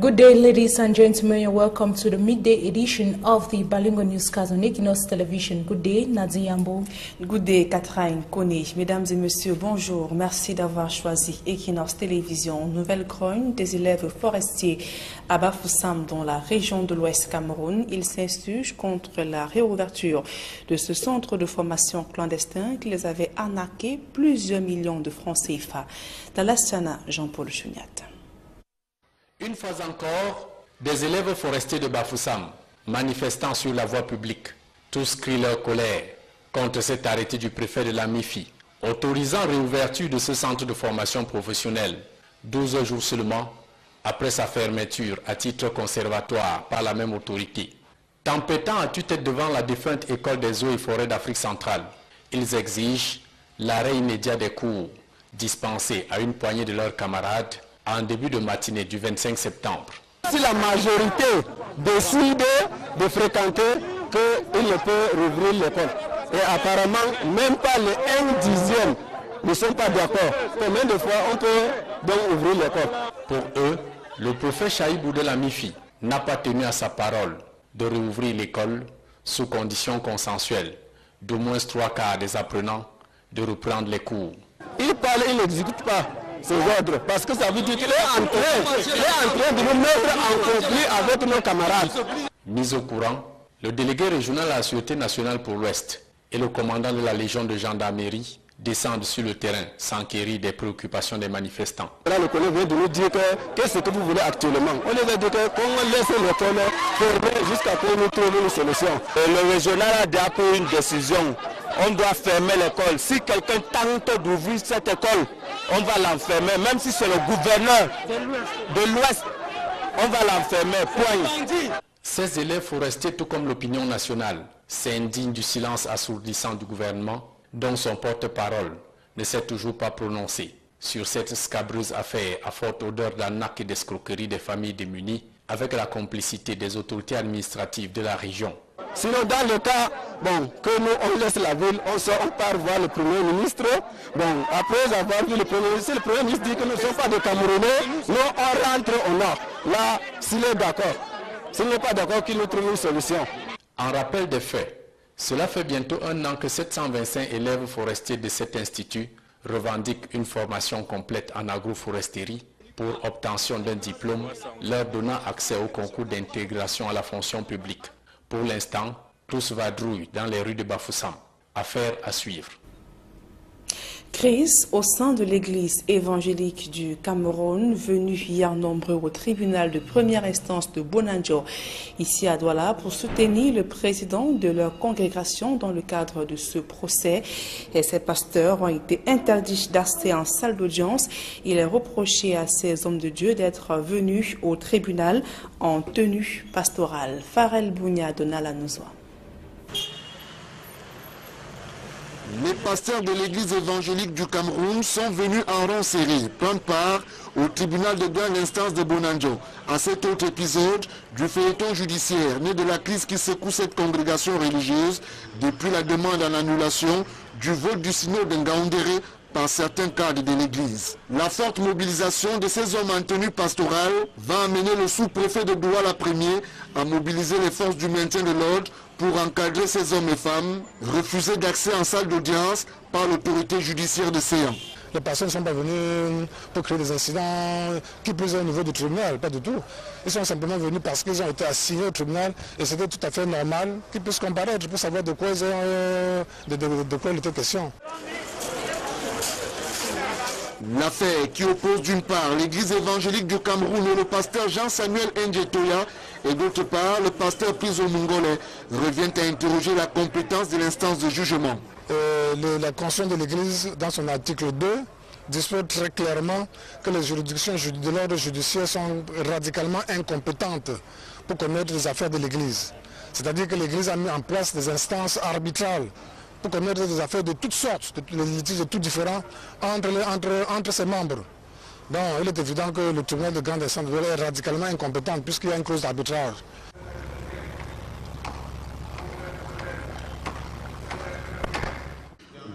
Good day, ladies and gentlemen, and welcome to the midday edition of the Balingo Newscast on Equinox Television. Good day, Nadia Yambo. Good day, Catherine Kone. Mesdames et messieurs, bonjour. Merci d'avoir choisi Equinox Télévision. Nouvelle grogne des élèves forestiers à Bafoussam dans la région de l'Ouest Cameroun. Ils s'insurgent contre la réouverture de ce centre de formation clandestin qui les avait arnaqué plusieurs millions de francs CFA. Talassana, Jean-Paul Chouniat. Une fois encore, des élèves forestiers de Bafoussam, manifestant sur la voie publique, tous crient leur colère contre cet arrêté du préfet de la MIFI, autorisant réouverture de ce centre de formation professionnelle, 12 jours seulement après sa fermeture à titre conservatoire par la même autorité. Tempêtant à tue-tête devant la défunte école des eaux et forêts d'Afrique centrale, ils exigent l'arrêt immédiat des cours dispensés à une poignée de leurs camarades en début de matinée du 25 septembre. Si la majorité décide de fréquenter, qu'il ne peut rouvrir l'école. Et apparemment, même pas les 1/10 ne sont pas d'accord. Combien de fois on peut donc ouvrir l'école? Pour eux, le préfet Chaïbou de la MIFI n'a pas tenu à sa parole de rouvrir l'école sous conditions consensuelles, d'au moins 3/4 des apprenants de reprendre les cours. Il parle, il n'exécute pas ces ordres, parce que ça veut dire qu'il est en train de nous mettre en conflit avec nos camarades. Mis au courant, le délégué régional à la Sûreté nationale pour l'Ouest et le commandant de la Légion de gendarmerie descendent sur le terrain s'enquérir des préoccupations des manifestants. Là, le collègue vient de nous dire qu'est-ce que vous voulez actuellement. On les a dit qu'on laisse l'école fermer jusqu'à ce que nous trouvions une solution. Le régional a déjà pris une décision. On doit fermer l'école. Si quelqu'un tente d'ouvrir cette école, on va l'enfermer. Même si c'est le gouverneur de l'Ouest, on va l'enfermer. Point. Ces élèves forestiers, tout comme l'opinion nationale, s'indignent du silence assourdissant du gouvernement, dont son porte-parole ne s'est toujours pas prononcé sur cette scabreuse affaire à forte odeur d'arnaque et d'escroquerie des familles démunies, avec la complicité des autorités administratives de la région. Sinon, dans le cas que nous on laisse la ville, on part voir le Premier ministre. Après avoir vu le Premier ministre, si le Premier ministre dit que nous ne sommes pas des Camerounais, nous on rentre au nord. Là, s'il est d'accord. S'il n'est pas d'accord, qu'il nous trouve une solution. En rappel des faits, cela fait bientôt 1 an que 725 élèves forestiers de cet institut revendiquent une formation complète en agroforesterie pour obtention d'un diplôme leur donnant accès au concours d'intégration à la fonction publique. Pour l'instant, tous vadrouillent dans les rues de Bafoussam. Affaire à suivre. Crise au sein de l'église évangélique du Cameroun, venue hier nombreux au tribunal de première instance de Bonanjo, ici à Douala, pour soutenir le président de leur congrégation dans le cadre de ce procès. Et ces pasteurs ont été interdits d'accès en salle d'audience. Il est reproché à ces hommes de Dieu d'être venus au tribunal en tenue pastorale. Farel Bounia donna la nozoa. Les pasteurs de l'église évangélique du Cameroun sont venus en rang serré, prendre part au tribunal de grande instance de Bonanjo. À cet autre épisode du feuilleton judiciaire né de la crise qui secoue cette congrégation religieuse depuis la demande en annulation du vote du synode de Ngaoundéré par certains cadres de l'église. La forte mobilisation de ces hommes en tenue pastorale va amener le sous-préfet de Douala Premier à mobiliser les forces du maintien de l'ordre pour encadrer ces hommes et femmes refusés d'accès en salle d'audience par l'autorité judiciaire de Séan. Les personnes ne sont pas venues pour créer des incidents qui plus au niveau du tribunal, pas du tout. Ils sont simplement venus parce qu'ils ont été assignés au tribunal et c'était tout à fait normal qu'ils puissent comparaître pour savoir de quoi il était question. L'affaire qui oppose d'une part l'église évangélique du Cameroun et le pasteur Jean-Samuel Ndjetoya et d'autre part le pasteur Priso Mungole revient à interroger la compétence de l'instance de jugement. La Constitution de l'église, dans son article 2, dispose très clairement que les juridictions de l'ordre judiciaire sont radicalement incompétentes pour connaître les affaires de l'église. C'est-à-dire que l'église a mis en place des instances arbitrales pour connaître des affaires de toutes sortes, des litiges de tout différents entre ses membres. Donc il est évident que le tribunal de grande instance est radicalement incompétent puisqu'il y a une clause d'arbitrage.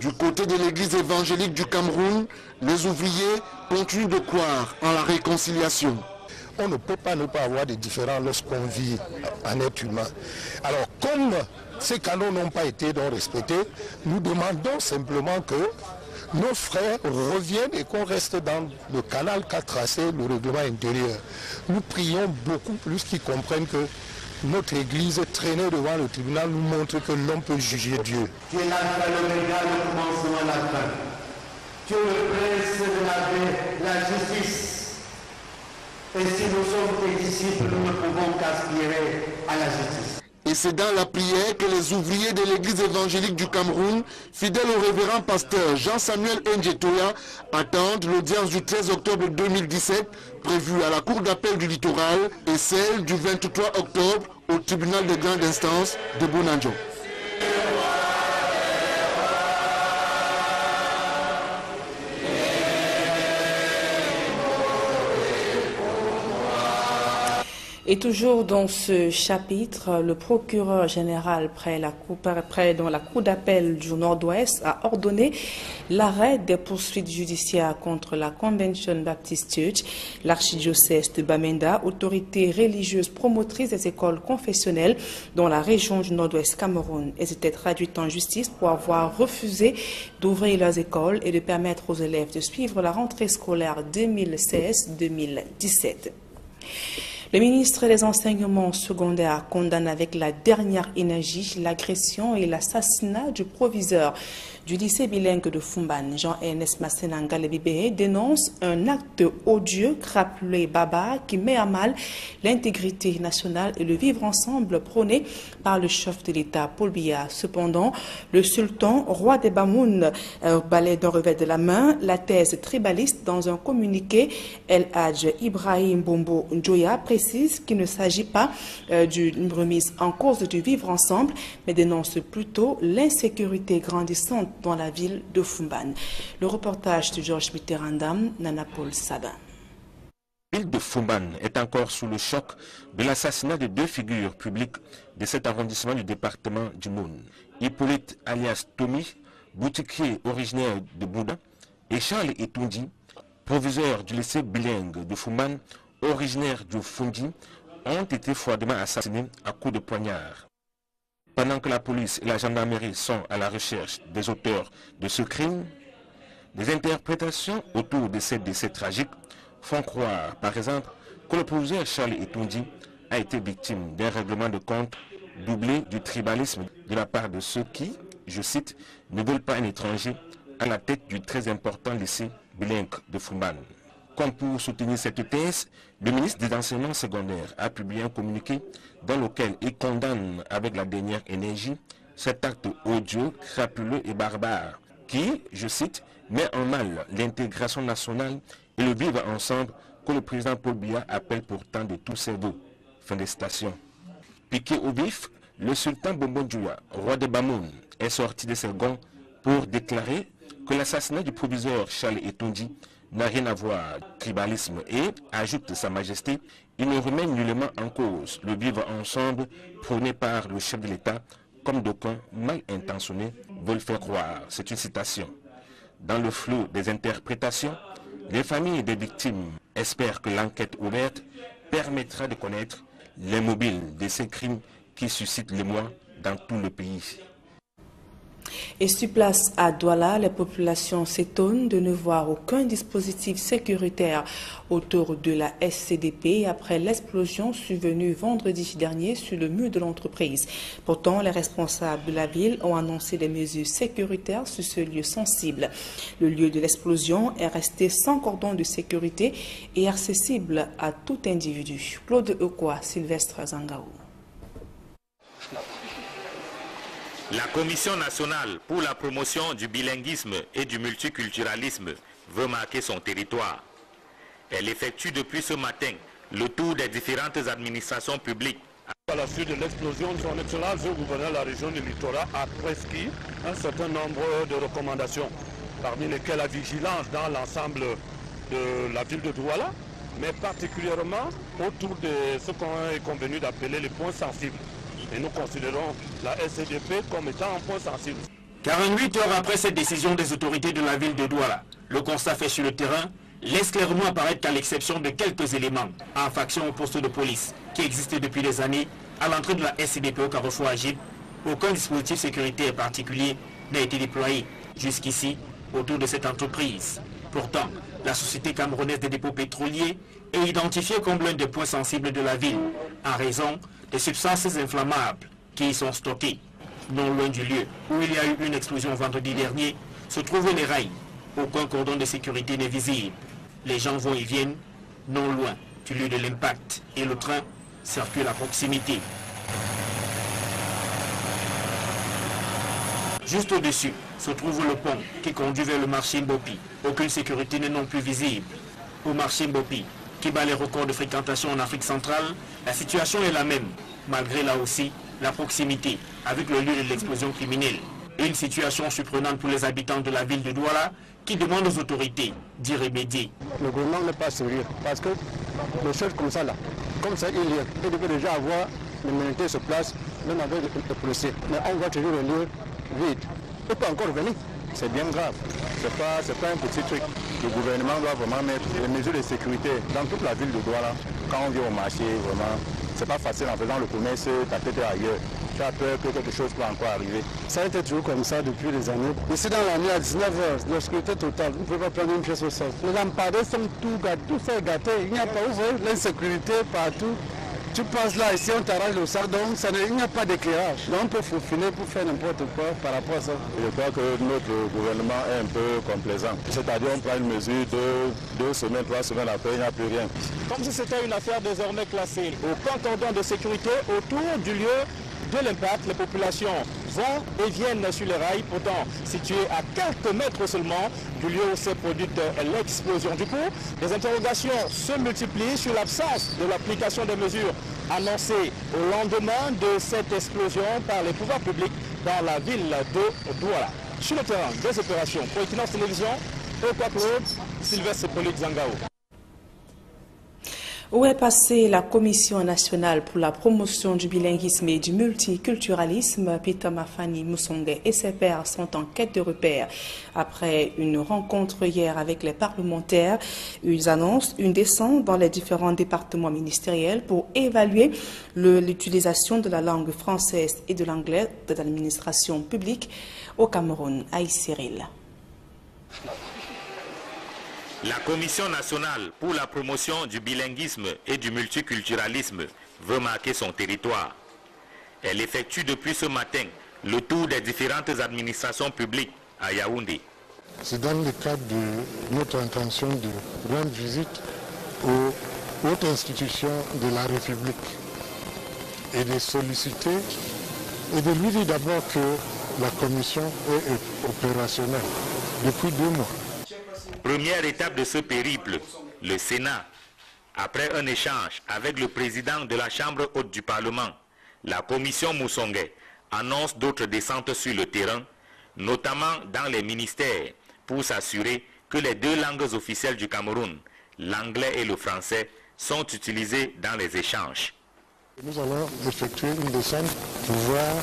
Du côté de l'église évangélique du Cameroun, les ouvriers continuent de croire en la réconciliation. on ne peut pas ne pas avoir des différends lorsqu'on vit en être humain. Alors, comme ces canons n'ont pas été donc respectés, nous demandons simplement que nos frères reviennent et qu'on reste dans le canal qu'a tracé le règlement intérieur. Nous prions beaucoup plus qu'ils comprennent que notre Église traînée devant le tribunal nous montre que l'on peut juger Dieu. Tu es l'alpha et l'oméga, le commencement et la fin. Tu es le prince de la paix, la justice. Et si nous sommes tes disciples, nous ne pouvons qu'aspirer à la justice. Et c'est dans la prière que les ouvriers de l'église évangélique du Cameroun, fidèles au révérend pasteur Jean-Samuel Njetoya, attendent l'audience du 13 octobre 2017, prévue à la Cour d'appel du littoral, et celle du 23 octobre au tribunal de grande instance de Bonanjo. Et toujours dans ce chapitre, le procureur général près dans la cour d'appel du Nord-Ouest a ordonné l'arrêt des poursuites judiciaires contre la Convention Baptist Church, l'archidiocèse de Bamenda, autorité religieuse promotrice des écoles confessionnelles dans la région du Nord-Ouest Cameroun. Elles étaient traduites en justice pour avoir refusé d'ouvrir leurs écoles et de permettre aux élèves de suivre la rentrée scolaire 2016-2017. Le ministre des Enseignements secondaires condamne avec la dernière énergie l'agression et l'assassinat du proviseur du lycée bilingue de Fumban. Jean-Ernest Massenanga Lebibé dénonce un acte odieux, crapulé baba, qui met à mal l'intégrité nationale et le vivre ensemble prôné par le chef de l'État, Paul Biya. Cependant, le sultan, roi des Bamoun, balai d'un revers de la main la thèse tribaliste dans un communiqué. El Hadj Ibrahim Bombo Njoya précise qu'il ne s'agit pas d'une remise en cause du vivre ensemble, mais dénonce plutôt l'insécurité grandissante dans la ville de Fumban. Le reportage de Georges Mitterrandam, Nana Paul Sabin. La ville de Fumban est encore sous le choc de l'assassinat de deux figures publiques de cet arrondissement du département du Moun. Hippolyte alias Tommy, boutiquier originaire de Bouda, et Charles Etundi, proviseur du lycée bilingue de Fumban, originaire du Fundi, ont été froidement assassinés à coups de poignard. Pendant que la police et la gendarmerie sont à la recherche des auteurs de ce crime, des interprétations autour de ces décès tragiques font croire, par exemple, que le proviseur Charles Etundi a été victime d'un règlement de compte doublé du tribalisme de la part de ceux qui, je cite, ne veulent pas un étranger à la tête du très important lycée bilingue de Fumban. Comme pour soutenir cette thèse, le ministre des Enseignements secondaires a publié un communiqué dans lequel il condamne avec la dernière énergie cet acte odieux, crapuleux et barbare qui, je cite, met en mal l'intégration nationale et le vivre ensemble que le président Paul Biya appelle pourtant de tous ses voeux. Fin de citation. Piqué au vif, le sultan Bombo Njoya, roi de Bamoun, est sorti de ses gonds pour déclarer que l'assassinat du proviseur Charles Etundi n'a rien à voir avec le tribalisme et, ajoute Sa Majesté, il ne remet nullement en cause le vivre ensemble prôné par le chef de l'État, comme d'aucuns mal intentionnés veulent faire croire. C'est une citation. Dans le flou des interprétations, les familles des victimes espèrent que l'enquête ouverte permettra de connaître les mobiles de ces crimes qui suscitent l'émoi dans tout le pays. Et sur place à Douala, les populations s'étonnent de ne voir aucun dispositif sécuritaire autour de la SCDP après l'explosion survenue vendredi dernier sur le mur de l'entreprise. Pourtant, les responsables de la ville ont annoncé des mesures sécuritaires sur ce lieu sensible. Le lieu de l'explosion est resté sans cordon de sécurité et accessible à tout individu. Claude Eukwa, Sylvestre Zangaou. La Commission nationale pour la promotion du bilinguisme et du multiculturalisme veut marquer son territoire. Elle effectue depuis ce matin le tour des différentes administrations publiques. À la suite de l'explosion, son Excellence le gouverneur de la région du littoral a prescrit un certain nombre de recommandations, parmi lesquelles la vigilance dans l'ensemble de la ville de Douala, mais particulièrement autour de ce qu'on est convenu d'appeler les points sensibles. Et nous considérons la SCDP comme étant un point sensible. 48 heures après cette décision des autorités de la ville de Douala, le constat fait sur le terrain, laisse clairement apparaître qu'à l'exception de quelques éléments en faction au poste de police qui existaient depuis des années à l'entrée de la SCDP au carrefour Agip, aucun dispositif sécuritaire particulier n'a été déployé jusqu'ici autour de cette entreprise. Pourtant, la Société camerounaise des dépôts pétroliers est identifiée comme l'un des points sensibles de la ville en raison des substances inflammables qui y sont stockées. Non loin du lieu où il y a eu une explosion vendredi dernier, se trouvaient les rails. Aucun cordon de sécurité n'est visible. Les gens vont et viennent non loin du lieu de l'impact et le train circule à proximité. Juste au-dessus se trouve le pont qui conduit vers le marché Mbopi. Aucune sécurité n'est non plus visible. Au marché Mbopi, qui bat les records de fréquentation en Afrique centrale, la situation est la même, malgré là aussi la proximité avec le lieu de l'explosion criminelle. Une situation surprenante pour les habitants de la ville de Douala qui demandent aux autorités d'y remédier. Le gouvernement n'est pas sérieux parce que les choses comme ça, il devait déjà avoir les militaires sur place, même avec les policiers. Mais on voit toujours le lieu vide. Il peut encore venir. C'est bien grave. C'est pas un petit truc. Le gouvernement doit vraiment mettre les mesures de sécurité dans toute la ville de Douala. Quand on vient au marché, vraiment, c'est pas facile en faisant le commerce, ta tête est ailleurs. Tu as peur que quelque chose peut encore arriver. Ça a été toujours comme ça depuis des années. Ici dans la nuit à 19h, la sécurité totale, on ne peut pas prendre une pièce au sol. Les lampadaires sont tout gâtés. Il n'y a pas, vous voyez, l'insécurité partout. Tu passes là, ici on t'arrache le sac, donc il n'y a pas d'éclairage. Donc on peut faufiler pour faire n'importe quoi par rapport à ça. Je crois que notre gouvernement est un peu complaisant. C'est-à-dire on prend une mesure de 2 semaines, 3 semaines après, il n'y a plus rien. Comme si c'était une affaire désormais classée. Aucun cordon de sécurité autour du lieu de l'impact. Les populations vont et viennent sur les rails, pourtant situés à quelques mètres seulement du lieu où s'est produite l'explosion. Du coup, les interrogations se multiplient sur l'absence de l'application des mesures annoncées au lendemain de cette explosion par les pouvoirs publics dans la ville de Douala. Sur le terrain des opérations pour Equinox Télévision, au Claude, Sylvestre Polique Zangao. Où est passée la Commission nationale pour la promotion du bilinguisme et du multiculturalisme? Peter Mafani Musonge et ses pairs sont en quête de repères. Après une rencontre hier avec les parlementaires, ils annoncent une descente dans les différents départements ministériels pour évaluer l'utilisation de la langue française et de l'anglais de l'administration publique au Cameroun. Aïe Cyril. La Commission nationale pour la promotion du bilinguisme et du multiculturalisme veut marquer son territoire. Elle effectue depuis ce matin le tour des différentes administrations publiques à Yaoundé. C'est dans le cadre de notre intention de rendre visite aux hautes institutions de la République et de solliciter et de lui dire d'abord que la Commission est opérationnelle depuis 2 mois. Première étape de ce périple, le Sénat. Après un échange avec le président de la Chambre haute du Parlement, la commission Musonge annonce d'autres descentes sur le terrain, notamment dans les ministères, pour s'assurer que les 2 langues officielles du Cameroun, l'anglais et le français, sont utilisées dans les échanges. Nous allons effectuer une descente pour voir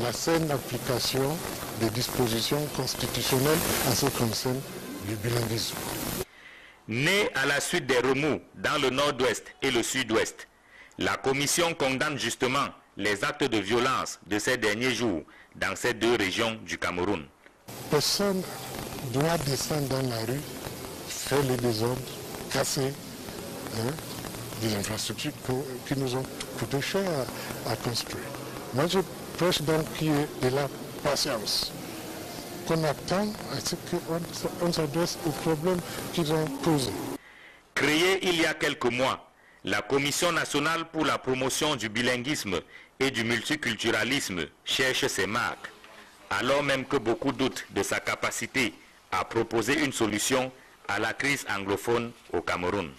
la saine application des dispositions constitutionnelles en ce qui concerne du bilinguisme. Née à la suite des remous dans le nord-ouest et le sud-ouest, la commission condamne justement les actes de violence de ces derniers jours dans ces 2 régions du Cameroun. Personne doit descendre dans la rue, faire les désordres, casser des infrastructures qui nous ont coûté cher à construire. Moi je prêche donc qu'il y ait de la patience, qu'on attend à ce qu'on s'adresse aux problèmes qu'ils ont posés. Créée il y a quelques mois, la Commission nationale pour la promotion du bilinguisme et du multiculturalisme cherche ses marques, alors même que beaucoup doutent de sa capacité à proposer une solution à la crise anglophone au Cameroun.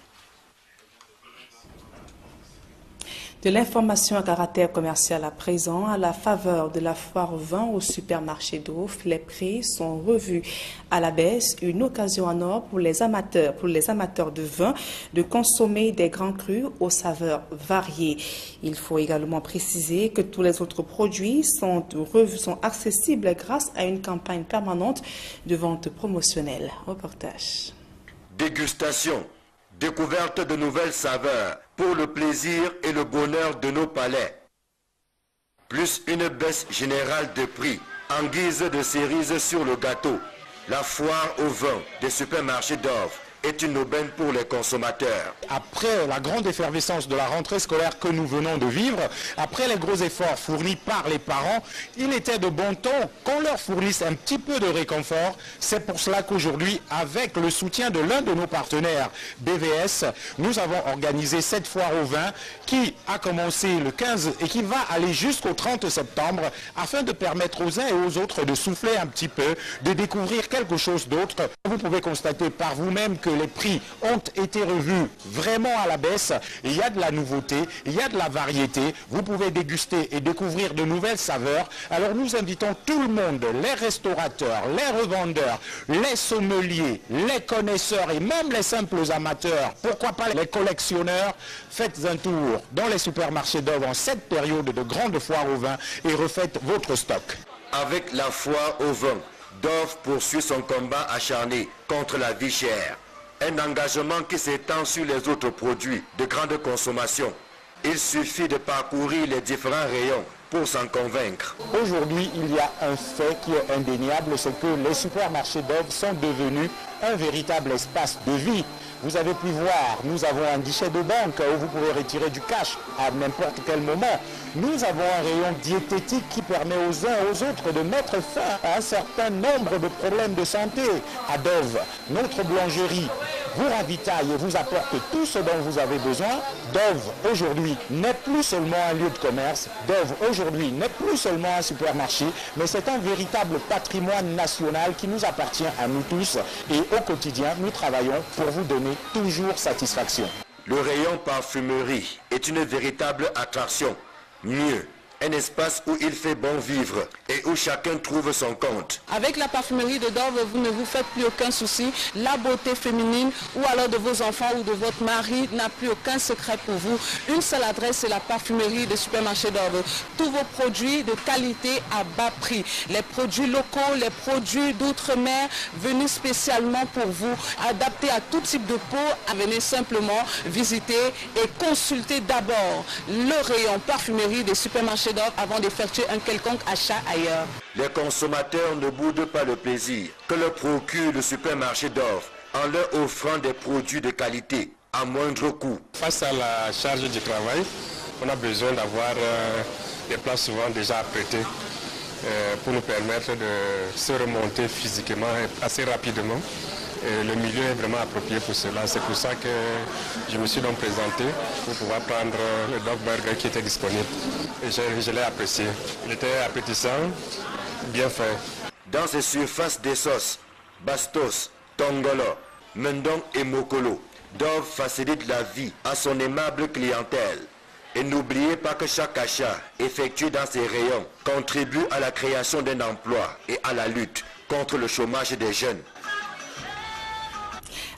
De l'information à caractère commercial à présent, à la faveur de la foire au vin au supermarché d'Ouf, les prix sont revus à la baisse, une occasion en or pour les amateurs de vin de consommer des grands crus aux saveurs variées. Il faut également préciser que tous les autres produits sont accessibles grâce à une campagne permanente de vente promotionnelle. Reportage. Dégustation, découverte de nouvelles saveurs pour le plaisir et le bonheur de nos palais. Plus une baisse générale de prix en guise de cerise sur le gâteau. La foire au vin des supermarchés d'Oeuvres est une aubaine pour les consommateurs. Après la grande effervescence de la rentrée scolaire que nous venons de vivre, après les gros efforts fournis par les parents, il était de bon ton qu'on leur fournisse un petit peu de réconfort. C'est pour cela qu'aujourd'hui, avec le soutien de l'un de nos partenaires, BVS, nous avons organisé cette foire au vin qui a commencé le 15 et qui va aller jusqu'au 30 septembre afin de permettre aux uns et aux autres de souffler un petit peu, de découvrir quelque chose d'autre. Vous pouvez constater par vous-même que les prix ont été revus vraiment à la baisse. Il y a de la nouveauté, il y a de la variété. Vous pouvez déguster et découvrir de nouvelles saveurs. Alors nous invitons tout le monde, les restaurateurs, les revendeurs, les sommeliers, les connaisseurs et même les simples amateurs, pourquoi pas les collectionneurs. Faites un tour dans les supermarchés d'Oeuvres en cette période de grande foire au vin et refaites votre stock. Avec la foire au vin, Dove poursuit son combat acharné contre la vie chère. Un engagement qui s'étend sur les autres produits de grande consommation. Il suffit de parcourir les différents rayons pour s'en convaincre. Aujourd'hui, il y a un fait qui est indéniable, c'est que les supermarchés d'Oeuvres sont devenus un véritable espace de vie. Vous avez pu voir, nous avons un guichet de banque où vous pouvez retirer du cash à n'importe quel moment. Nous avons un rayon diététique qui permet aux uns et aux autres de mettre fin à un certain nombre de problèmes de santé. À Dove, notre boulangerie vous ravitaille et vous apporte tout ce dont vous avez besoin. Dove, aujourd'hui, n'est plus seulement un lieu de commerce. Dove, aujourd'hui, n'est plus seulement un supermarché, mais c'est un véritable patrimoine national qui nous appartient à nous tous. Et au quotidien, nous travaillons pour vous donner toujours satisfaction. Le rayon parfumerie est une véritable attraction. Mieux, un espace où il fait bon vivre et où chacun trouve son compte. Avec la parfumerie de Dove, vous ne vous faites plus aucun souci. La beauté féminine ou alors de vos enfants ou de votre mari n'a plus aucun secret pour vous. Une seule adresse, c'est la parfumerie de supermarché Dove. Tous vos produits de qualité à bas prix. Les produits locaux, les produits d'outre-mer venus spécialement pour vous, adaptés à tout type de peau. Venez simplement visiter et consulter d'abord le rayon parfumerie des supermarchés d'Oeuvres avant d'effectuer un quelconque achat ailleurs. Les consommateurs ne boudent pas le plaisir que leur procure le supermarché d'Oeuvres en leur offrant des produits de qualité à moindre coût. Face à la charge du travail, on a besoin d'avoir des places souvent déjà apprêtées pour nous permettre de se remonter physiquement et assez rapidement. Et le milieu est vraiment approprié pour cela. C'est pour ça que je me suis donc présenté pour pouvoir prendre le Dove Burger qui était disponible. Et je l'ai apprécié. Il était appétissant, bien fait. Dans ces surfaces des sauces, Bastos, Tongolo, Mendong et Mokolo, Dove facilite la vie à son aimable clientèle. Et n'oubliez pas que chaque achat effectué dans ces rayons contribue à la création d'un emploi et à la lutte contre le chômage des jeunes.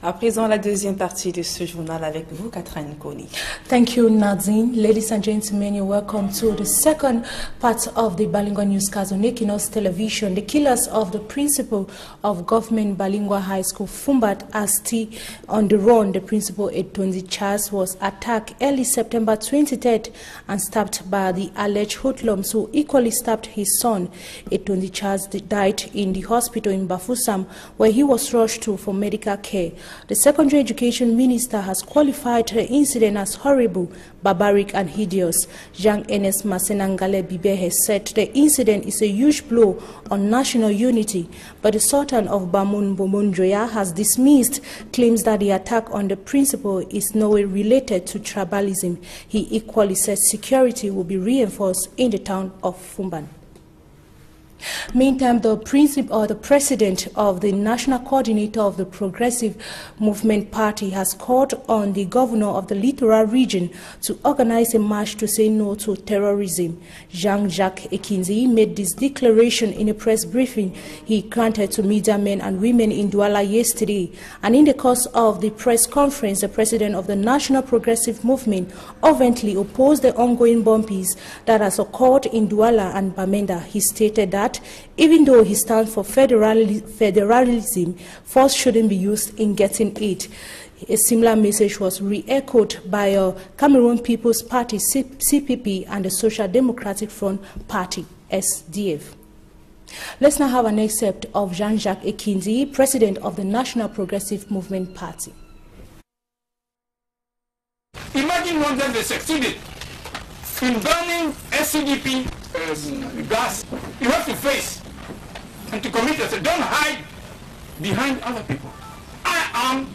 À présent, la deuxième partie de ce journal avec vous, Catherine Koni. Thank you, Nadine. Ladies and gentlemen, you're welcome to the second part of the Balingua Newscast on Ekinos Television. The killers of the principal of Government Balingua High School, Fumbat, are still on the run. The principal, Etonzi Charles, was attacked early September 23rd and stabbed by the alleged hoodlums who equally stabbed his son. Etonzi Charles died in the hospital in Bafoussam, where he was rushed to for medical care. The Secondary Education Minister has qualified the incident as horrible, barbaric and hideous. Jean-Ernest Masenangale Bibe has said the incident is a huge blow on national unity, but the Sultan of Bamun Bomonjoya has dismissed claims that the attack on the principal is no way related to tribalism. He equally said security will be reinforced in the town of Fumban. Meantime, the president of the National Coordinator of the Progressive Movement Party has called on the governor of the Littoral region to organize a march to say no to terrorism. Jean-Jacques Ekinzi made this declaration in a press briefing he granted to media men and women in Douala yesterday. And in the course of the press conference, the president of the National Progressive Movement fervently opposed the ongoing bombings that has occurred in Douala and Bamenda. He stated that that even though he stands for federalism, force shouldn't be used in getting it. A similar message was re-echoed by Cameroon People's Party, CPP, and the Social Democratic Front Party, SDF. Let's now have an excerpt of Jean-Jacques Ekindi, president of the National Progressive Movement Party. Imagine one day they succeeded in burning SCDP gas. You have to face and to commit yourself. Don't hide behind other people. I am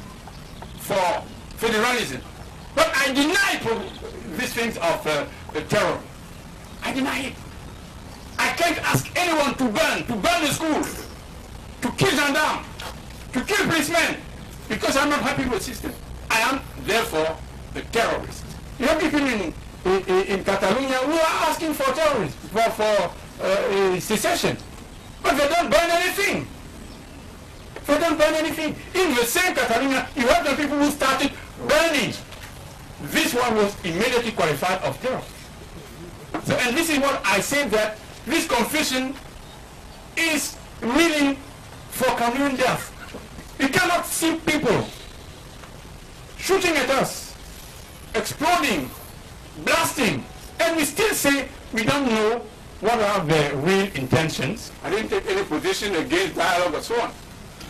for federalism, but I deny these things of terror. I deny it. I can't ask anyone to burn the school, to kill gendarmes, to kill policemen, because I'm not happy with the system. I am, therefore, a terrorist. You have people in Catalonia who are asking for terrorism, for secession, but they don't burn anything. They don't burn anything. In the same Catalonia, you have the people who started burning. This one was immediately qualified of terror. So, and this is what I say, that this confession is really for Cameroon death. You cannot see people shooting at us, exploding, blasting, and we still say we don't know what are their real intentions. I didn't take any position against dialogue and so on.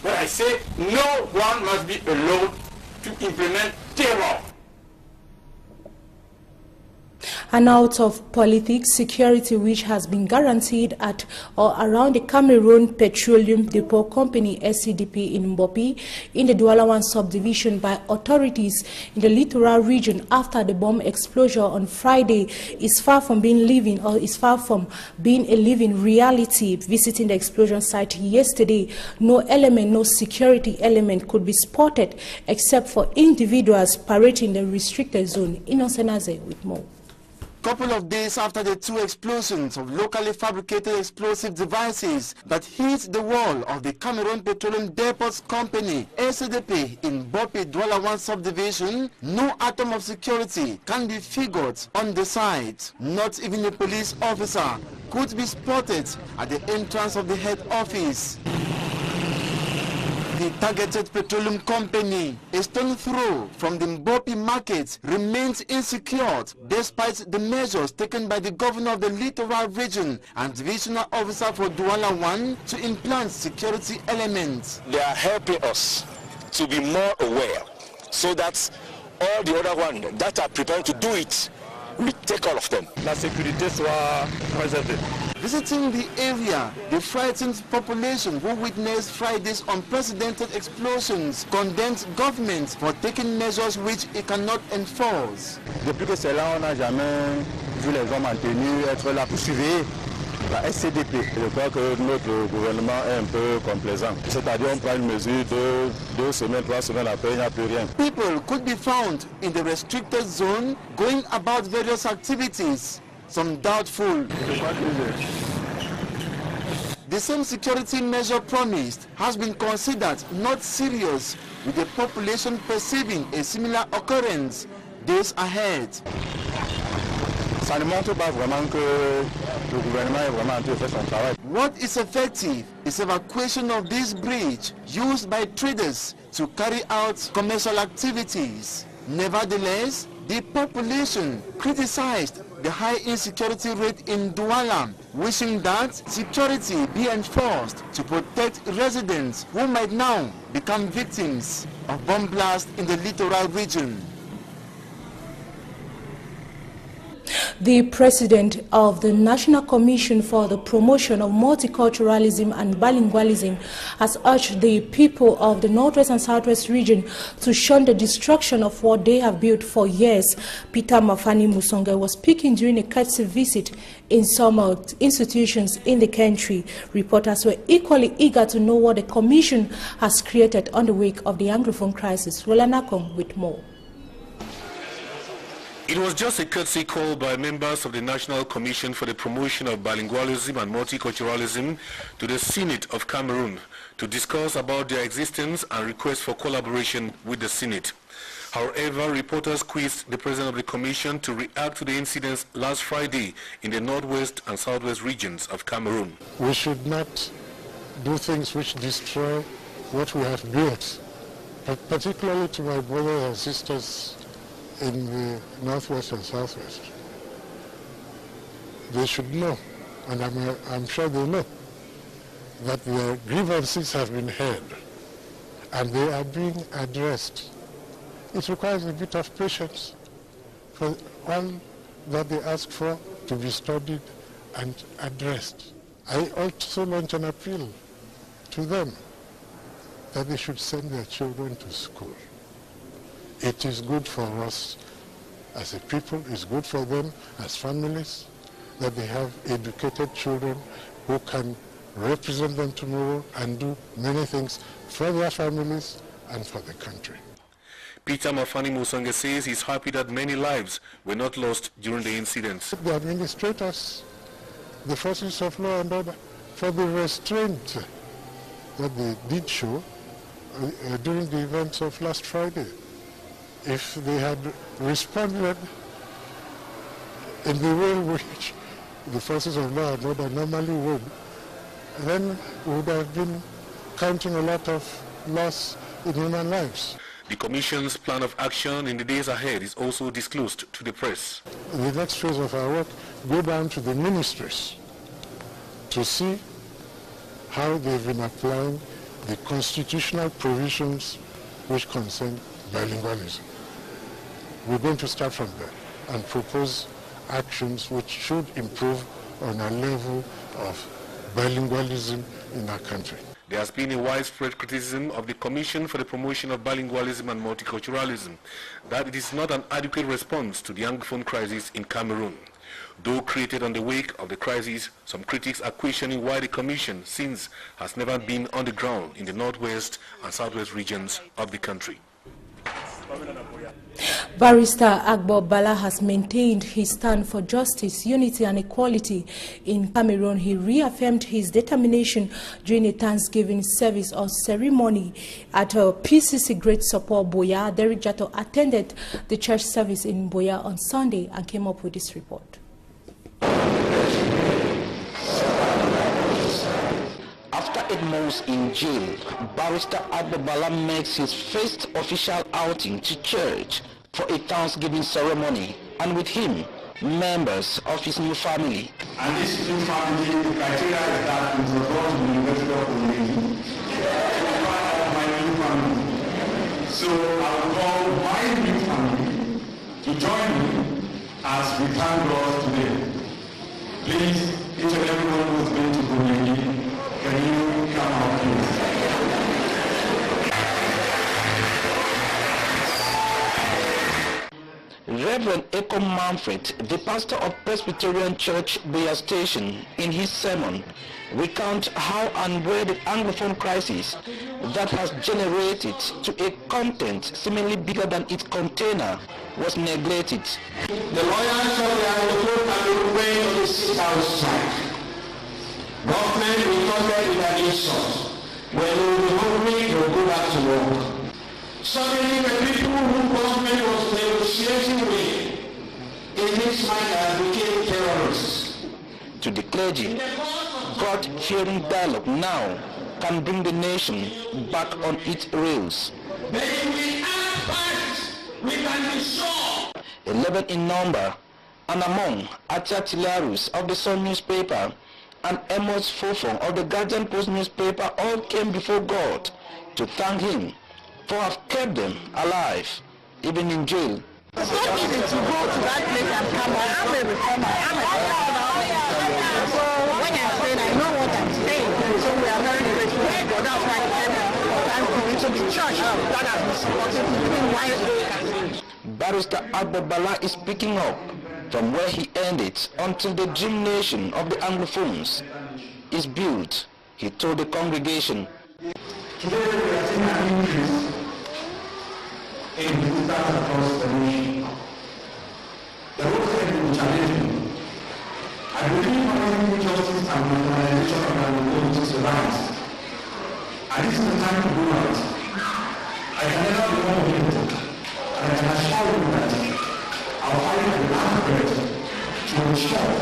But I say no one must be allowed to implement terror. And out of politics, security which has been guaranteed at or around the Cameroon Petroleum Depot Company SCDP in Mbopi in the Douala subdivision by authorities in the littoral region after the bomb explosion on Friday is far from being a living reality. Visiting the explosion site yesterday, no security element could be spotted except for individuals parading the restricted zone. Inosenaze with more. Couple of days after the two explosions of locally fabricated explosive devices that hit the wall of the Cameroon Petroleum Depots Company, SCDP, in Mbopi Douala 1 subdivision, no atom of security can be figured on the site. Not even a police officer could be spotted at the entrance of the head office. The targeted petroleum company, a stone throw from the Mbopi market, remains insecure despite the measures taken by the governor of the littoral region and divisional officer for Douala 1 to implant security elements. They are helping us to be more aware so that all the other ones that are preparing to do it, we take all of them. La sécurité soit préservée. Visiting the area, the frightened population who witnessed Friday's unprecedented explosions condemned government for taking measures which it cannot enforce. Depuis que c'est là, on n'a jamais vu les hommes en tenue être là pour surveiller la SCDP. Je crois que notre gouvernement est un peu complaisant. C'est-à-dire on prend une mesure de 2 semaines, 3 semaines après, il n'y a plus rien. People could be found in the restricted zone going about various activities. Some doubtful. The same security measure promised has been considered not serious, with the population perceiving a similar occurrence days ahead. Ça ne montre pas vraiment que le gouvernement est vraiment en train de faire son travail. What is effective is evacuation of this bridge used by traders to carry out commercial activities. Nevertheless, the population criticized the high insecurity rate in Douala, wishing that security be enforced to protect residents who might now become victims of bomb blast in the littoral region. The president of the National Commission for the Promotion of Multiculturalism and Bilingualism has urged the people of the Northwest and Southwest region to shun the destruction of what they have built for years. Peter Mafani Musonga was speaking during a courtesy visit in some institutions in the country. Reporters were equally eager to know what the commission has created on the wake of the Anglophone crisis. Rolanakong with more. It was just a courtesy call by members of the National Commission for the Promotion of Bilingualism and Multiculturalism to the Senate of Cameroon to discuss about their existence and request for collaboration with the Senate. However, reporters quizzed the president of the commission to react to the incidents last Friday in the northwest and southwest regions of Cameroon. We should not do things which destroy what we have built, but particularly to my brothers and sisters in the northwest and southwest. They should know, and I'm sure they know, that their grievances have been heard and they are being addressed. It requires a bit of patience for all that they ask for to be studied and addressed. I also launch an appeal to them that they should send their children to school. It is good for us as a people, it's good for them as families, that they have educated children who can represent them tomorrow and do many things for their families and for the country. Peter Mafani Musonge says he's happy that many lives were not lost during the incidents. The administrators, the forces of law and order, for the restraint that they did show during the events of last Friday. If they had responded in the way which the forces of law and order normally would, then we would have been counting a lot of loss in human lives. The Commission's plan of action in the days ahead is also disclosed to the press. The next phase of our work go down to the ministries to see how they've been applying the constitutional provisions which concern bilingualism. We're going to start from there and propose actions which should improve on a level of bilingualism in our country. There has been a widespread criticism of the Commission for the Promotion of Bilingualism and Multiculturalism, that it is not an adequate response to the Anglophone crisis in Cameroon. Though created on the wake of the crisis, some critics are questioning why the Commission, since, has never been on the ground in the northwest and southwest regions of the country. Barrister Agbo Bala has maintained his stand for justice, unity and equality in Cameroon. He reaffirmed his determination during a Thanksgiving service or ceremony at a PCC Great Support Boya. Derek Jato attended the church service in Boya on Sunday and came up with this report. After 8 months in jail, Barrister Agbo Bala makes his first official outing to church for a Thanksgiving ceremony, and with him, members of his new family. And this new family, the criteria is that we were born in the University of Community. Part of my new family. So I will call my new family to join me as we thank God today. Please, each and everyone who has been to Community, can you come out please? Reverend Eko Manfred, the pastor of Presbyterian Church Boya Station, in his sermon, recount how and where the Anglophone crisis that has generated to a content seemingly bigger than its container was neglected. The lawyers of the Anglophone are remain on the sit-house side. Government will not get in an insult. When they will be hungry, they will go back to work. Suddenly the people who government was negotiating with in this manner became terrorists. To the clergy, God-fearing dialogue now can bring the nation back on its rails. But if we act fast, we can be sure. 11 in number, and among Atia Tilarus of the Sun newspaper and Amos Fofong of the Guardian Post newspaper all came before God to thank him for have kept them alive, even in jail. It's not easy to go to that place and come out. I'm a reformer. I'm a reformer. So when I'm saying, I know what I'm saying. So we are very grateful to God. That's why I'm going to the church. God has been supporting me. Barrister Agbo Bala is picking up from where he ended until the dream nation of the Anglophones is built. He told the congregation, today we are seeing an increase in visitors across the nation. The whole thing will challenge me. I believe honoring justice and modernization of our Anglophone is right. And this is the time to do it. I can never be more people. I and an assured humanity, our fight will operate to ensure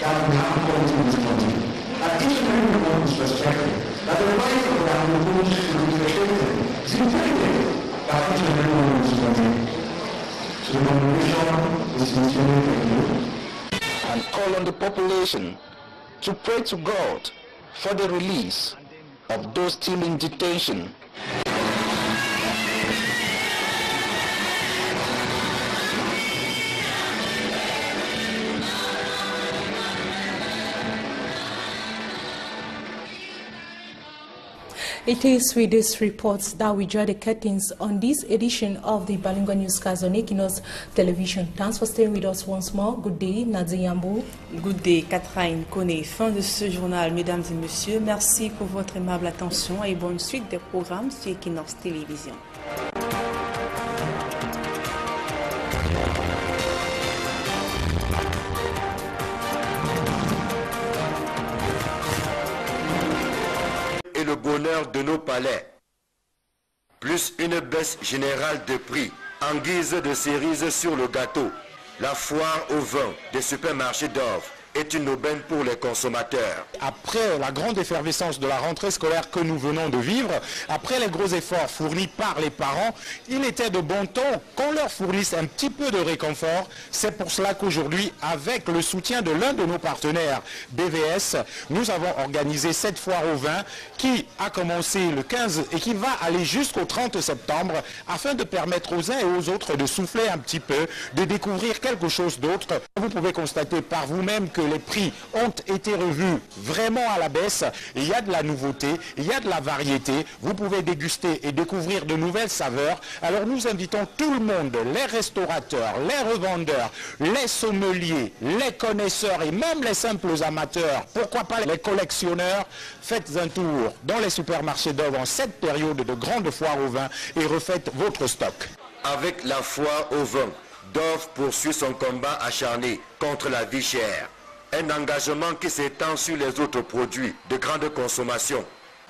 that we have quality in this country. That each and every one is respected. That the right of the Anglo-British to be respected is imperative that each and every one in this country. So the congregation is sincerely thank you. And call on the population to pray to God for the release of those still in detention. It is with these reports that we draw the curtains on this edition of the Bilingual Newscast on Equinos Television. Thanks for staying with us once more. Good day, Nadia Yambou. Good day, Catherine Koné. Fin de ce journal, mesdames et messieurs. Merci pour votre aimable attention et bonne suite des programmes sur Equinos Télévision. Le bonheur de nos palais, plus une baisse générale de prix en guise de cerise sur le gâteau. La foire au vin des supermarchés d'Orve est une aubaine pour les consommateurs. Après la grande effervescence de la rentrée scolaire que nous venons de vivre, après les gros efforts fournis par les parents, il était de bon ton qu'on leur fournisse un petit peu de réconfort. C'est pour cela qu'aujourd'hui, avec le soutien de l'un de nos partenaires, BVS, nous avons organisé cette foire au vin qui a commencé le 15 et qui va aller jusqu'au 30 septembre afin de permettre aux uns et aux autres de souffler un petit peu, de découvrir quelque chose d'autre. Vous pouvez constater par vous-même que les prix ont été revus vraiment à la baisse. Il y a de la nouveauté, il y a de la variété. Vous pouvez déguster et découvrir de nouvelles saveurs. Alors nous invitons tout le monde, les restaurateurs, les revendeurs, les sommeliers, les connaisseurs et même les simples amateurs, pourquoi pas les collectionneurs. Faites un tour dans les supermarchés d'Orve en cette période de grande foire au vin et refaites votre stock. Avec la foire au vin, Dove poursuit son combat acharné contre la vie chère. Un engagement qui s'étend sur les autres produits de grande consommation.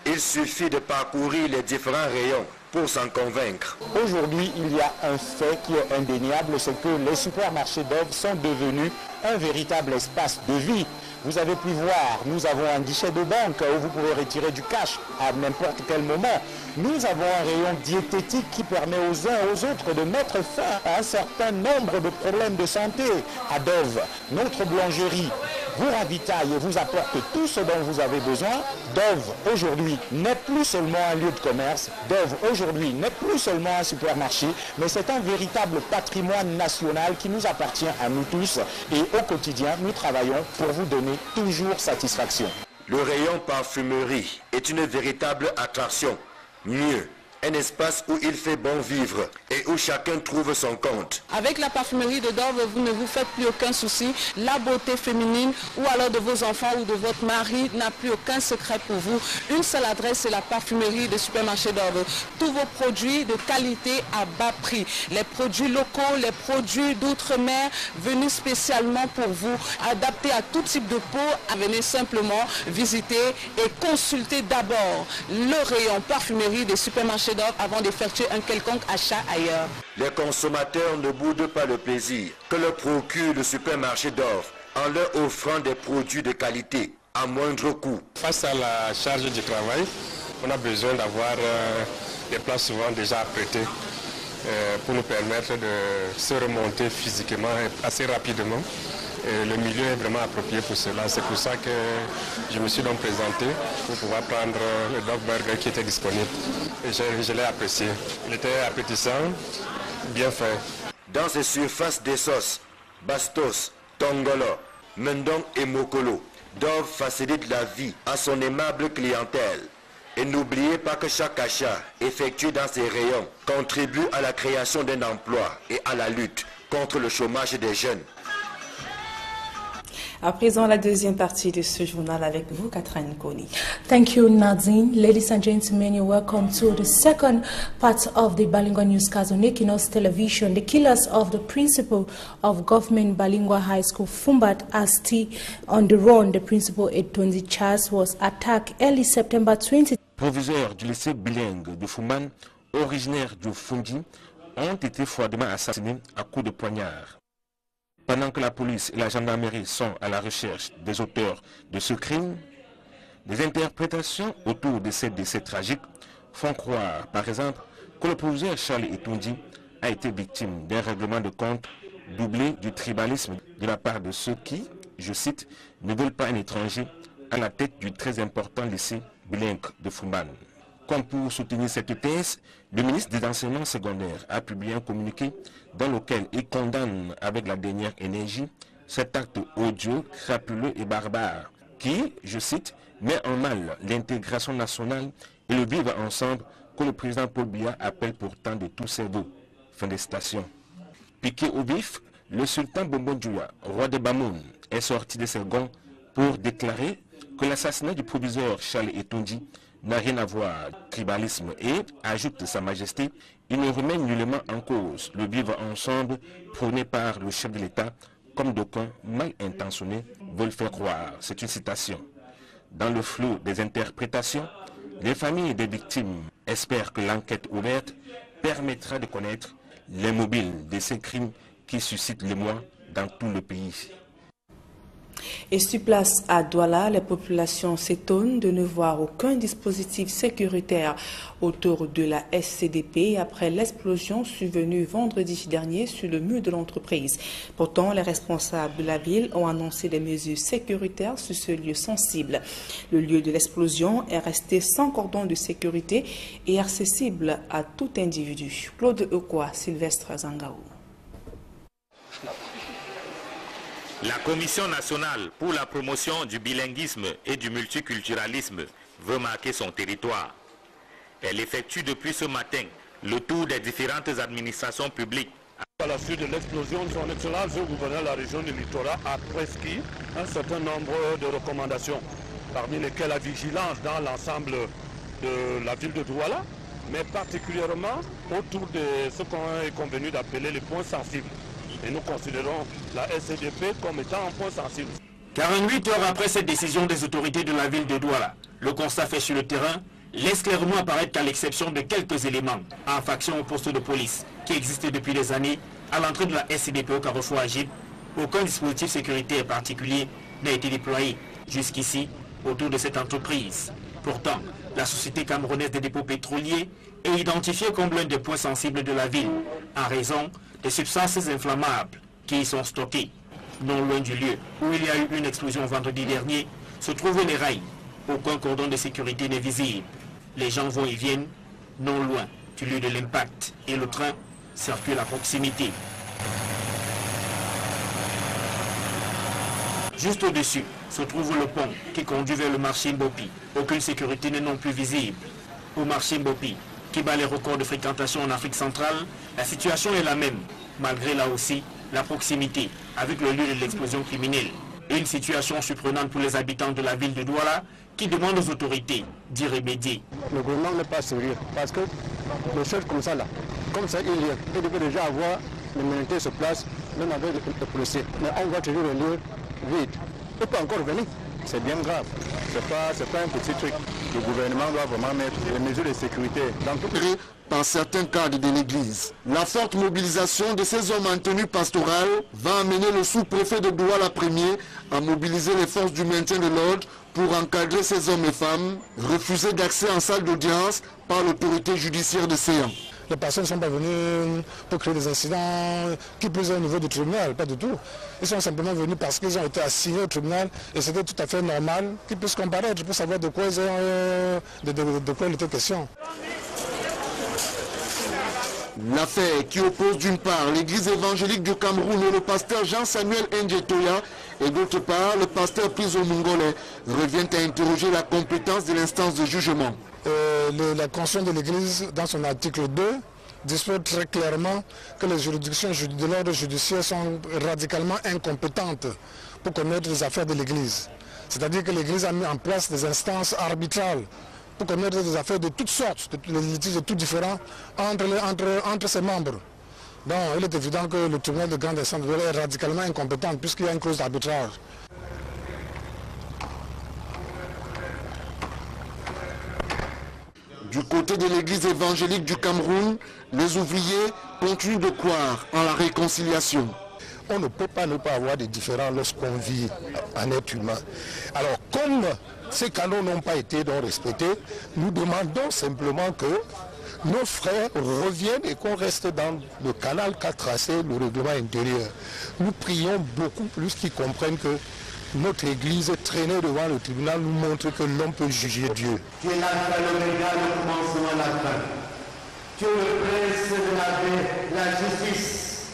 Il suffit de parcourir les différents rayons pour s'en convaincre. Aujourd'hui, il y a un fait qui est indéniable, c'est que les supermarchés d'Orve sont devenus un véritable espace de vie. Vous avez pu voir, nous avons un guichet de banque où vous pouvez retirer du cash à n'importe quel moment. Nous avons un rayon diététique qui permet aux uns et aux autres de mettre fin à un certain nombre de problèmes de santé. À Dove, notre boulangerie vous ravitaille et vous apporte tout ce dont vous avez besoin. Dove, aujourd'hui, n'est plus seulement un lieu de commerce. Dove, aujourd'hui, n'est plus seulement un supermarché, mais c'est un véritable patrimoine national qui nous appartient à nous tous. Et au quotidien, nous travaillons pour vous donner toujours satisfaction. Le rayon parfumerie est une véritable attraction. Mieux, un espace où il fait bon vivre et où chacun trouve son compte. Avec la parfumerie de Dove, vous ne vous faites plus aucun souci. La beauté féminine ou alors de vos enfants ou de votre mari n'a plus aucun secret pour vous. Une seule adresse, c'est la parfumerie de supermarché Dove. Tous vos produits de qualité à bas prix. Les produits locaux, les produits d'outre-mer venus spécialement pour vous, adaptés à tout type de peau. Venez simplement visiter et consulter d'abord le rayon parfumerie des supermarchés d'Orve avant d'effectuer un quelconque achat ailleurs. Les consommateurs ne boudent pas le plaisir que leur procure le supermarché d'Orve en leur offrant des produits de qualité à moindre coût. Face à la charge du travail, on a besoin d'avoir des places souvent déjà apprêtées pour nous permettre de se remonter physiquement assez rapidement. Et le milieu est vraiment approprié pour cela. C'est pour ça que je me suis donc présenté pour pouvoir prendre le dog burger qui était disponible. Et je l'ai apprécié. Il était appétissant, bien fait. Dans ces surfaces des sauces, Bastos, Tongolo, Mendong et Mokolo, Dove facilite la vie à son aimable clientèle. Et n'oubliez pas que chaque achat effectué dans ces rayons contribue à la création d'un emploi et à la lutte contre le chômage des jeunes. À présent, la deuxième partie de ce journal avec vous, Catherine Koné. Thank you, Nadine. Ladies and gentlemen, you're welcome to the second part of the Bilingual Newscast on Equinos Television. The killers of the principal of Government Bilingual High School, Fumbat Asti, on the run. The principal, Edonzi Charles, was attacked early September 20. Proviseur du lycée bilingue de Fumban, originaire du Fundi, ont été froidement assassinés à coups de poignard. Pendant que la police et la gendarmerie sont à la recherche des auteurs de ce crime, des interprétations autour de ces décès tragiques font croire, par exemple, que le professeur Charles Etonji a été victime d'un règlement de compte doublé du tribalisme de la part de ceux qui, je cite, ne veulent pas un étranger à la tête du très important lycée bilingue de Fumban. Comme pour soutenir cette thèse, le ministre des Enseignements secondaires a publié un communiqué dans lequel il condamne avec la dernière énergie cet acte odieux, crapuleux et barbare qui, je cite, met en mal l'intégration nationale et le vivre ensemble que le président Paul Biya appelle pourtant de tous ses voeux. Fin de citation. Piqué au vif, le sultan Bombodjoua, roi de Bamoun, est sorti de ses gonds pour déclarer que l'assassinat du proviseur Charles Etonji n'a rien à voir avec le tribalisme et, ajoute Sa Majesté, il ne remet nullement en cause le vivre ensemble prôné par le chef de l'État, comme d'aucuns mal intentionnés veulent faire croire. C'est une citation. Dans le flou des interprétations, les familles des victimes espèrent que l'enquête ouverte permettra de connaître les mobiles de ces crimes qui suscitent l'émoi dans tout le pays. Et sur place à Douala, les populations s'étonnent de ne voir aucun dispositif sécuritaire autour de la SCDP après l'explosion survenue vendredi dernier sur le mur de l'entreprise. Pourtant, les responsables de la ville ont annoncé des mesures sécuritaires sur ce lieu sensible. Le lieu de l'explosion est resté sans cordon de sécurité et accessible à tout individu. Claude Eukwa, Sylvestre Zangaou. La Commission nationale pour la promotion du bilinguisme et du multiculturalisme veut marquer son territoire. Elle effectue depuis ce matin le tour des différentes administrations publiques. À la suite de l'explosion, son Excellence le gouverneur de la région du littoral a prescrit un certain nombre de recommandations, parmi lesquelles la vigilance dans l'ensemble de la ville de Douala, mais particulièrement autour de ce qu'on est convenu d'appeler les points sensibles. Et nous considérons la SCDP comme étant un point sensible. 48 heures après cette décision des autorités de la ville de Douala, le constat fait sur le terrain laisse clairement apparaître qu'à l'exception de quelques éléments en faction au poste de police qui existaient depuis des années à l'entrée de la SCDP au carrefour Agib, aucun dispositif sécuritaire particulier n'a été déployé jusqu'ici autour de cette entreprise. Pourtant, la société camerounaise des dépôts pétroliers est identifiée comme l'un des points sensibles de la ville en raison des substances inflammables qui y sont stockées. Non loin du lieu où il y a eu une explosion vendredi dernier, se trouvaient les rails. Aucun cordon de sécurité n'est visible. Les gens vont et viennent non loin du lieu de l'impact et le train circule à proximité. Juste au-dessus se trouve le pont qui conduit vers le marché Mbopi. Aucune sécurité n'est non plus visible. Au marché Mbopi, qui bat les records de fréquentation en Afrique centrale, la situation est la même, malgré là aussi la proximité avec le lieu de l'explosion criminelle. Une situation surprenante pour les habitants de la ville de Douala qui demandent aux autorités d'y remédier. Le gouvernement n'est pas sérieux parce que les choses comme ça, il devait déjà avoir les militaires sur place, même avec les policiers. Mais on voit toujours le lieu vide. Il peut encore venir. C'est bien grave. C'est pas un petit truc. Le gouvernement doit vraiment mettre les mesures de sécurité dans tout le par certains cadres de l'Église. La forte mobilisation de ces hommes en tenue pastorale va amener le sous-préfet de Douala Premier à mobiliser les forces du maintien de l'ordre pour encadrer ces hommes et femmes refusés d'accès en salle d'audience par l'autorité judiciaire de Séan. Les personnes ne sont pas venues pour créer des incidents qui plus est au niveau du tribunal, pas du tout. Ils sont simplement venus parce qu'ils ont été assignés au tribunal et c'était tout à fait normal qu'ils puissent comparaître pour savoir de quoi il était question. L'affaire qui oppose d'une part l'église évangélique du Cameroun et le pasteur Jean-Samuel Ndjetoya et d'autre part le pasteur Piso Mungole revient à interroger la compétence de l'instance de jugement. La Constitution de l'Église, dans son article 2, dispose très clairement que les juridictions de l'ordre judiciaire sont radicalement incompétentes pour connaître les affaires de l'Église. C'est-à-dire que l'Église a mis en place des instances arbitrales pour connaître des affaires de toutes sortes, des litiges de tout différents entre ses membres. Donc il est évident que le tribunal de grande instance est radicalement incompétent puisqu'il y a une clause d'arbitrage. Du côté de l'église évangélique du Cameroun, les ouvriers continuent de croire en la réconciliation. On ne peut pas ne pas avoir des différends lorsqu'on vit en être humain. Alors, comme ces canons n'ont pas été donc respectés, nous demandons simplement que nos frères reviennent et qu'on reste dans le canal qu'a tracé le règlement intérieur. Nous prions beaucoup plus qu'ils comprennent que notre église traînée devant le tribunal nous montre que l'homme peut juger Dieu. Tu es l'alpha et l'oméga, le commencement et la fin. Tu es le prince de la paix, la justice.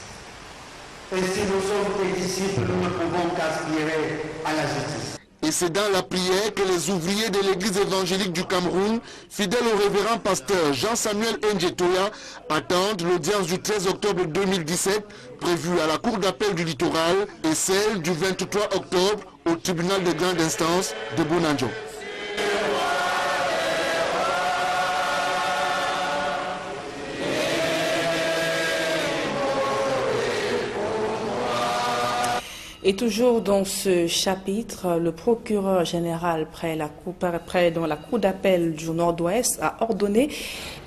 Et si nous sommes tes disciples, nous ne pouvons qu'aspirer à la justice. Et c'est dans la prière que les ouvriers de l'église évangélique du Cameroun, fidèles au révérend pasteur Jean-Samuel Njetoya, attendent l'audience du 13 octobre 2017, prévue à la Cour d'appel du littoral, et celle du 23 octobre au tribunal de grande instance de Bonanjo. Et toujours dans ce chapitre, le procureur général près la cour d'appel du Nord-Ouest a ordonné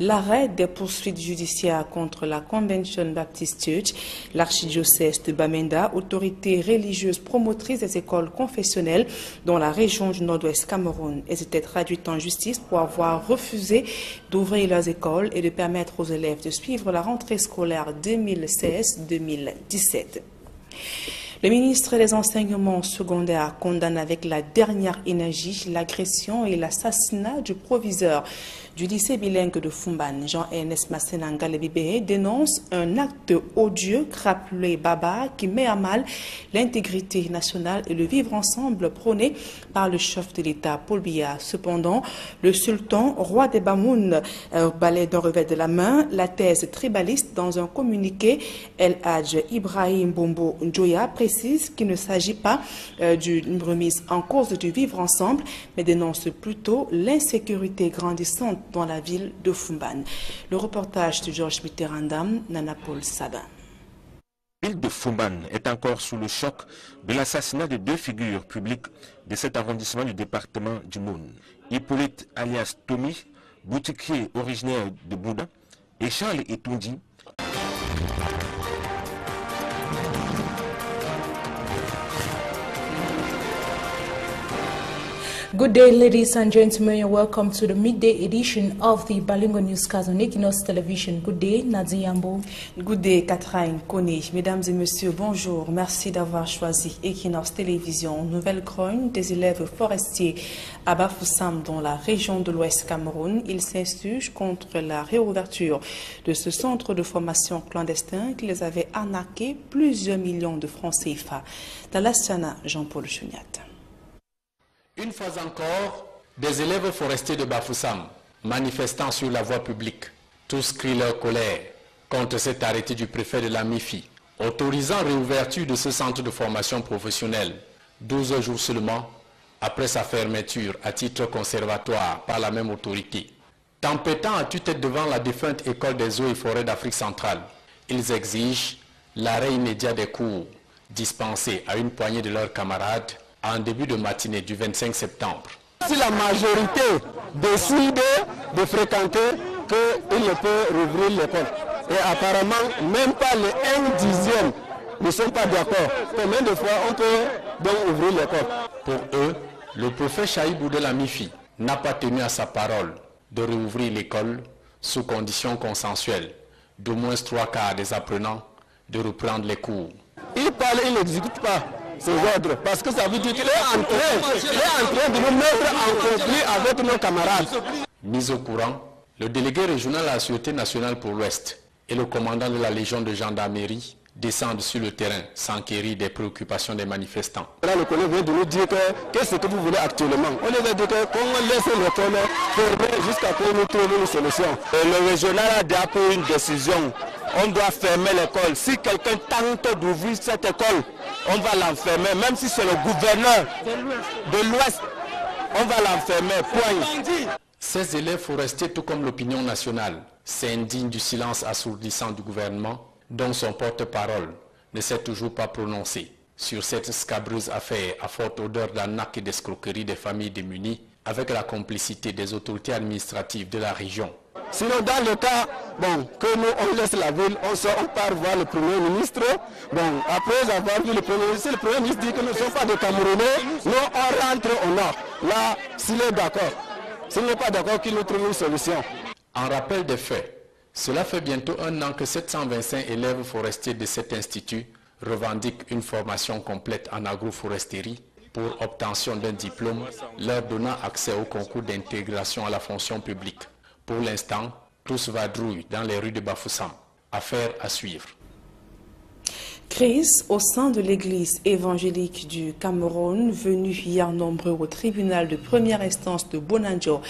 l'arrêt des poursuites judiciaires contre la Convention Baptist Church, l'archidiocèse de Bamenda, autorité religieuse promotrice des écoles confessionnelles dans la région du Nord-Ouest Cameroun. Elles étaient traduites en justice pour avoir refusé d'ouvrir leurs écoles et de permettre aux élèves de suivre la rentrée scolaire 2016-2017. Le ministre des Enseignements secondaires condamne avec la dernière énergie l'agression et l'assassinat du proviseur du lycée bilingue de Fumban. Jean-Ernest Massenanga Lebibé dénonce un acte odieux, rappelé Baba, qui met à mal l'intégrité nationale et le vivre ensemble prôné par le chef de l'État, Paul Biya. Cependant, le sultan, roi des Bamoun, balaie d'un revers de la main la thèse tribaliste dans un communiqué. El Hadj Ibrahim Bombo Njoya précise qu'il ne s'agit pas d'une remise en cause du vivre ensemble, mais dénonce plutôt l'insécurité grandissante dans la ville de Fumban. Le reportage de Georges Mitterrandam, Nana Paul Sabin. La ville de Fumban est encore sous le choc de l'assassinat de deux figures publiques de cet arrondissement du département du Moun. Hippolyte alias Tommy, boutiquier originaire de Bouddha, et Charles Etundi. Good day, ladies and gentlemen, and welcome to the midday edition of the Balingo Newscast on Equinos Television. Good day, Nazi Yambo. Good day, Catherine Kone. Mesdames et messieurs, bonjour. Merci d'avoir choisi Equinos Télévision. Nouvelle chronique des élèves forestiers à Bafoussam dans la région de l'Ouest Cameroun. Ils s'insurgent contre la réouverture de ce centre de formation clandestin qui les avait arnaqué plusieurs millions de francs CFA. Dans l'Astana, Jean-Paul Chuniat. Une fois encore, des élèves forestiers de Bafoussam, manifestant sur la voie publique, tous crient leur colère contre cet arrêté du préfet de la MIFI, autorisant réouverture de ce centre de formation professionnelle, 12 jours seulement après sa fermeture à titre conservatoire par la même autorité. Tempêtant à tue-tête devant la défunte école des eaux et forêts d'Afrique centrale, ils exigent l'arrêt immédiat des cours dispensés à une poignée de leurs camarades en début de matinée du 25 septembre. Si la majorité décide de fréquenter, qu'il ne peut rouvrir l'école. Et apparemment, même pas les 1/10 ne sont pas d'accord. Combien de fois on peut donc ouvrir l'école? Pour eux, le prophète Chaïbou de la MIFI n'a pas tenu à sa parole de rouvrir l'école sous conditions consensuelles, d'au moins 3/4 des apprenants de reprendre les cours. Il parle, il n'exécute pas ces ordres, parce que ça veut dire qu'il est en train de nous mettre en conflit avec nos camarades. Mis au courant, le délégué régional à la Sûreté nationale pour l'Ouest et le commandant de la Légion de gendarmerie descendent sur le terrain s'enquérir des préoccupations des manifestants. Là, le collègue vient de nous dire qu'est-ce que vous voulez actuellement. On les a dit qu'on laisse l'école fermée jusqu'à ce que nous trouvions une solution. Et le régional a déjà pris une décision. On doit fermer l'école. Si quelqu'un tente d'ouvrir cette école, on va l'enfermer. Même si c'est le gouverneur de l'Ouest, on va l'enfermer. Point. Ces élèves forestiers, tout comme l'opinion nationale, s'indignent du silence assourdissant du gouvernement, dont son porte-parole ne s'est toujours pas prononcé sur cette scabreuse affaire à forte odeur d'arnaque et d'escroquerie des familles démunies avec la complicité des autorités administratives de la région. Sinon, dans le cas que nous on laisse la ville, on part voir le Premier ministre. Après avoir vu le Premier ministre, si le Premier ministre dit que nous ne sommes pas des Camerounais, nous on rentre au nord. Là, s'il est d'accord. S'il n'est pas d'accord, qu'il nous trouve une solution. En rappel des faits, cela fait bientôt 1 an que 725 élèves forestiers de cet institut revendiquent une formation complète en agroforesterie pour obtention d'un diplôme leur donnant accès au concours d'intégration à la fonction publique. Pour l'instant, tous vadrouillent dans les rues de Bafoussam. Affaire à suivre. Crise au sein de l'église évangélique du Cameroun, venue hier nombreux au tribunal de première instance de Bonanjo,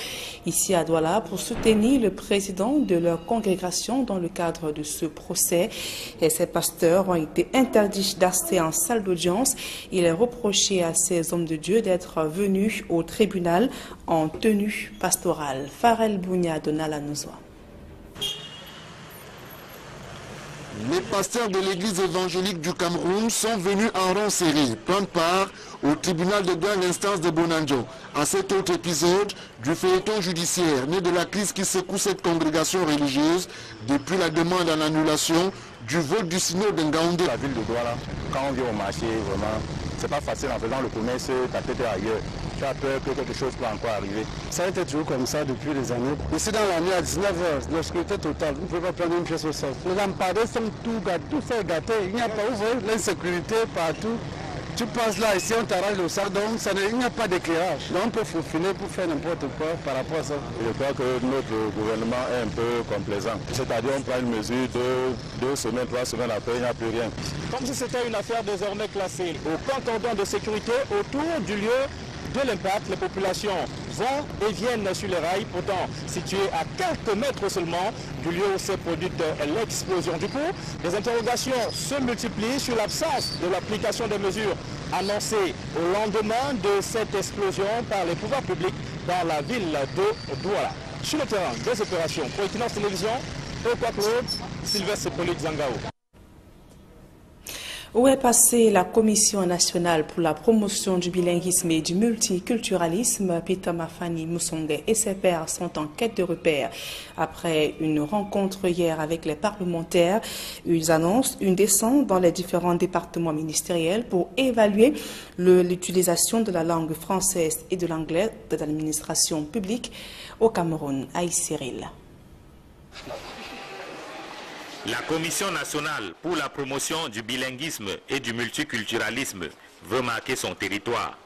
ici à Douala, pour soutenir le président de leur congrégation dans le cadre de ce procès. Et ces pasteurs ont été interdits d'accès en salle d'audience. Il est reproché à ces hommes de Dieu d'être venus au tribunal en tenue pastorale. Farel Bounia donna la nozoa. Les pasteurs de l'église évangélique du Cameroun sont venus en rang serré prendre part au tribunal de grande instance de Bonanjo. À cet autre épisode du feuilleton judiciaire né de la crise qui secoue cette congrégation religieuse depuis la demande en annulation du vote du synode de Ngaoundé. La ville de Douala, quand on vient au marché, vraiment, c'est pas facile en faisant le commerce, ta tête est ailleurs. Tu as peur que quelque chose peut encore arriver. Ça a été toujours comme ça depuis des années. Ici dans la nuit à 19h, l'obscurité totale, on ne peut pas prendre une pièce au sol. Les lampadaires sont tout ça est gâté. Il n'y a pas, vous voyez, l'insécurité partout. Tu passes là, ici on t'arrache le sac, donc il n'y a pas d'éclairage. Donc on peut faufiler pour faire n'importe quoi par rapport à ça. Je crois que notre gouvernement est un peu complaisant. C'est-à-dire on prend une mesure de 2 semaines, 3 semaines après, il n'y a plus rien. Comme si c'était une affaire désormais classée. Aucun cordon de sécurité autour du lieu de l'impact, les populations vont et viennent sur les rails, pourtant situés à quelques mètres seulement du lieu où s'est produite l'explosion. Du coup, les interrogations se multiplient sur l'absence de l'application des mesures annoncées au lendemain de cette explosion par les pouvoirs publics dans la ville de Douala. Sur le terrain des opérations, pour Equinox Télévision, Equac Road, Sylvestre Polite Zangao. Où est passée la Commission nationale pour la promotion du bilinguisme et du multiculturalisme? Peter Mafani Musonge et ses pairs sont en quête de repères. Après une rencontre hier avec les parlementaires, ils annoncent une descente dans les différents départements ministériels pour évaluer l'utilisation de la langue française et de l'anglais de l'administration publique au Cameroun. Aïe Cyril. La Commission nationale pour la promotion du bilinguisme et du multiculturalisme veut marquer son territoire.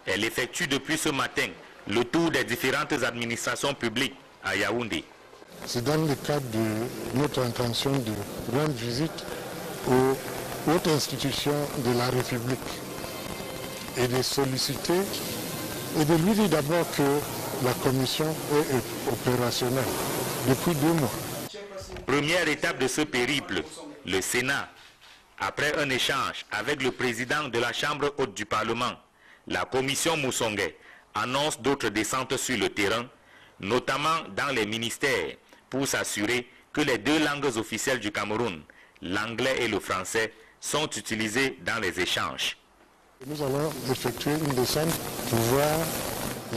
Elle effectue depuis ce matin le tour des différentes administrations publiques à Yaoundé. C'est dans le cadre de notre intention de rendre visite aux hautes institutions de la République et de solliciter et de lui dire d'abord que la Commission est opérationnelle depuis 2 mois. Première étape de ce périple, le Sénat. Après un échange avec le président de la Chambre haute du Parlement, la commission Musonge annonce d'autres descentes sur le terrain, notamment dans les ministères, pour s'assurer que les 2 langues officielles du Cameroun, l'anglais et le français, sont utilisées dans les échanges. Nous allons effectuer une descente pour voir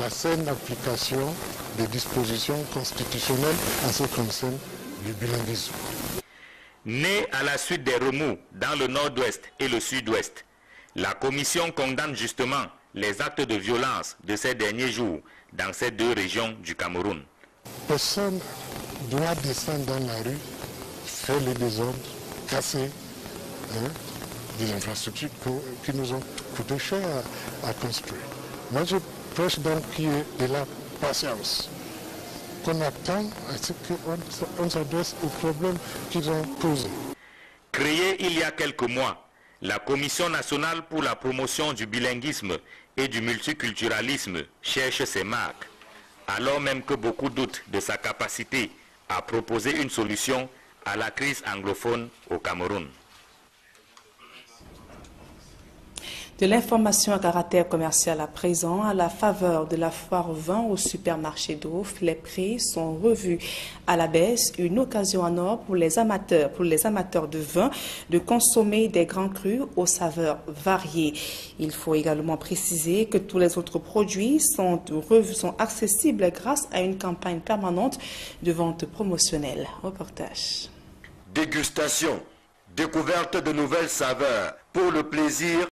la saine application des dispositions constitutionnelles en ce qui concerne le bilinguisme. Née à la suite des remous dans le nord-ouest et le sud-ouest, la commission condamne justement les actes de violence de ces derniers jours dans ces 2 régions du Cameroun. Personne doit descendre dans la rue, faire les désordres, casser des infrastructures qui nous ont coûté cher à construire. Moi je prêche donc qu'il y ait de la patience. Qu'on attend à ce qu'on s'adresse aux problèmes qu'ils ont posés. Créée il y a quelques mois, la Commission nationale pour la promotion du bilinguisme et du multiculturalisme cherche ses marques, alors même que beaucoup doutent de sa capacité à proposer une solution à la crise anglophone au Cameroun. De l'information à caractère commercial à présent, à la faveur de la foire au vin au supermarché d'Ouf, les prix sont revus à la baisse, une occasion en or pour les amateurs de vin de consommer des grands crus aux saveurs variées. Il faut également préciser que tous les autres produits sont accessibles grâce à une campagne permanente de vente promotionnelle. Reportage. Dégustation, découverte de nouvelles saveurs pour le plaisir